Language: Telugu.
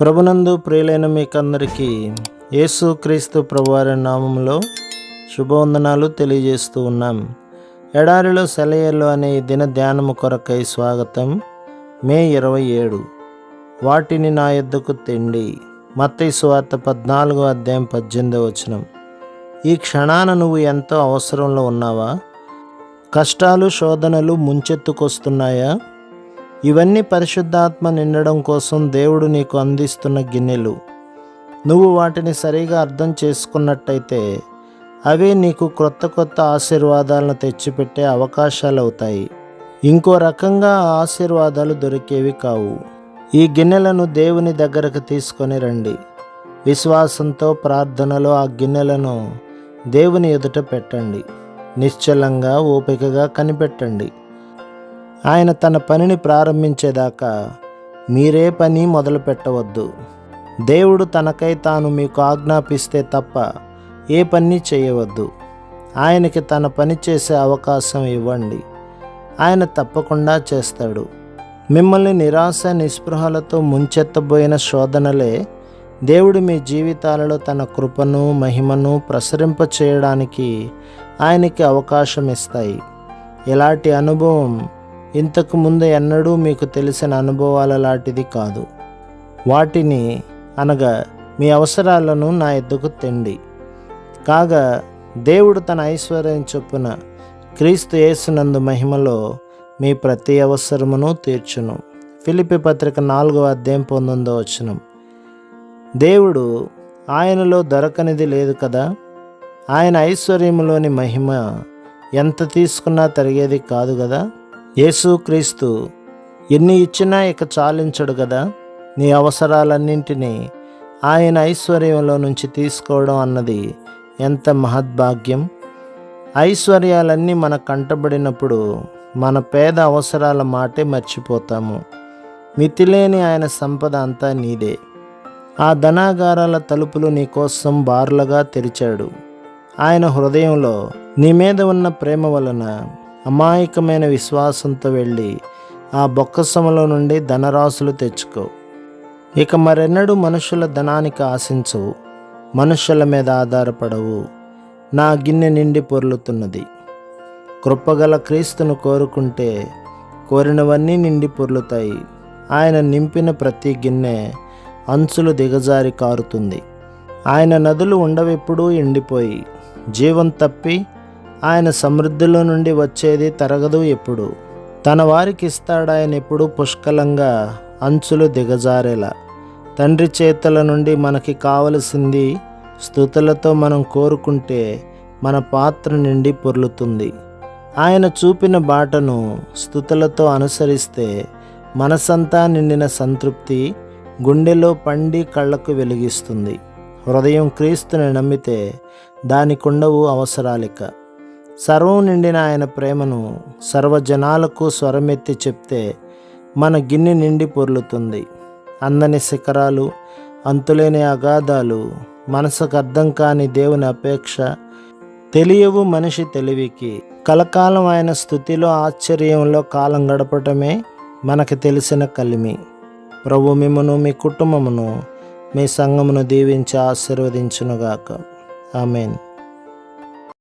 ప్రభునందు ప్రియులైన మీకందరికీ యేసుక్రీస్తు ప్రభువారి నామములో శుభవందనాలు తెలియజేస్తూ ఉన్నాం. ఎడారిలో సెలయేళ్ళు అనే ఈ దిన ధ్యానము కొరకై స్వాగతం. మే 27. వాటిని నా యొద్దకు తెండి. మత్తయి సువార్త 14వ అధ్యాయం 18వ వచనం. ఈ క్షణాన నువ్వు ఎంతో అవసరంలో ఉన్నావా? కష్టాలు శోధనలు ముంచెత్తుకొస్తున్నాయా? ఇవన్నీ పరిశుద్ధాత్మ నిండడం కోసం దేవుడు నీకు అందిస్తున్న గిన్నెలు. నువ్వు వాటిని సరిగా అర్థం చేసుకున్నట్టయితే అవే నీకు కొత్త ఆశీర్వాదాలను తెచ్చిపెట్టే అవకాశాలు అవుతాయి. ఇంకో రకంగా ఆశీర్వాదాలు దొరికేవి కావు. ఈ గిన్నెలను దేవుని దగ్గరకు తీసుకొని రండి. విశ్వాసంతో ప్రార్థనలో ఆ గిన్నెలను దేవుని ఎదుట పెట్టండి. నిశ్చలంగా ఓపికగా కనిపెట్టండి. ఆయన తన పనిని ప్రారంభించేదాకా మీరే పని మొదలు పెట్టవద్దు. దేవుడు తనకై తాను మీకు ఆజ్ఞాపిస్తే తప్ప ఏ పని చేయవద్దు. ఆయనకి తన పని చేసే అవకాశం ఇవ్వండి. ఆయన తప్పకుండా చేస్తాడు. మిమ్మల్ని నిరాశ నిస్పృహలతో ముంచెత్తబోయిన శోధనలే దేవుడు మీ జీవితాలలో తన కృపను మహిమను ప్రసరింప చేయడానికి ఆయనకి అవకాశం ఇస్తాయి. ఇలాంటి అనుభవం ఇంతకు ముందు ఎన్నడూ మీకు తెలిసిన అనుభవాల లాంటిది కాదు. వాటిని అనగా మీ అవసరాలను నా యొద్దకు తెండి. కాగా దేవుడు తన ఐశ్వర్యం చొప్పున క్రీస్తు యేసునందు మహిమలో మీ ప్రతి అవసరమును తీర్చును. ఫిలిప్పీ పత్రిక 4వ అధ్యాయం 19వ వచనం. దేవుడు ఆయనలో దొరకనిది లేదు కదా. ఆయన ఐశ్వర్యములోని మహిమ ఎంత తీసుకున్నా తరిగేది కాదు కదా. యేసుక్రీస్తు ఎన్ని ఇచ్చినా ఇక చాలించడు కదా. నీ అవసరాలన్నింటినీ ఆయన ఐశ్వర్యంలో నుంచి తీసుకోవడం అన్నది ఎంత మహద్భాగ్యం. ఐశ్వర్యాలన్నీ మన కంటబడినప్పుడు మన పేద అవసరాల మాటే మర్చిపోతాము. మితిలేని ఆయన సంపద అంతా నీదే. ఆ ధనాగారాల తలుపులు నీకోసం బార్లుగా తెరిచాడు. ఆయన హృదయంలో నీ మీద ఉన్న ప్రేమ వలన అమాయకమైన విశ్వాసంతో వెళ్ళి ఆ బొక్కసములో నుండి ధనరాశులు తెచ్చుకో. ఇక మరెన్నడూ మనుషుల ధనానికి ఆశించవు. మనుషుల మీద ఆధారపడవు. నా గిన్నె నిండి పొర్లుతున్నది. కృపగల క్రీస్తును కోరుకుంటే కోరినవన్నీ నిండి పొర్లుతాయి. ఆయన నింపిన ప్రతి గిన్నె అంచులు దిగజారి కారుతుంది. ఆయన నదులు ఉండవెప్పుడూ ఎండిపోయి జీవం తప్పి ఆయన సమృద్ధిలో నుండి వచ్చేది తరగదు ఎప్పుడు. తన వారికి ఇస్తాడాయన ఎప్పుడు పుష్కలంగా అంచులు దిగజారేలా. తండ్రి చేతుల నుండి మనకి కావలసింది స్తుతులతో మనం కోరుకుంటే మన పాత్ర నిండి పొర్లుతుంది. ఆయన చూపిన బాటను స్తుతులతో అనుసరిస్తే మనసంతా నిండిన సంతృప్తి గుండెలో పండి కళ్ళకు వెలిగిస్తుంది. హృదయం క్రీస్తుని నమ్మితే దానికుండవు అవసరాలిక. సర్వం నిండిన ఆయన ప్రేమను సర్వజనాలకు స్వరమెత్తి చెప్తే మన గిన్నె నిండి పొర్లుతుంది. అందని శిఖరాలు, అంతులేని అగాధాలు, మనసుకు అర్థం కాని దేవుని అపేక్ష తెలియవు మనిషి తెలివికి. కలకాలం ఆయన స్తుతిలో ఆశ్చర్యంలో కాలం గడపటమే మనకు తెలిసిన కలిమి. ప్రభు మిమ్మును మీ కుటుంబమును మీ సంఘమును దీవించి ఆశీర్వదించునుగాక. ఆమేన్.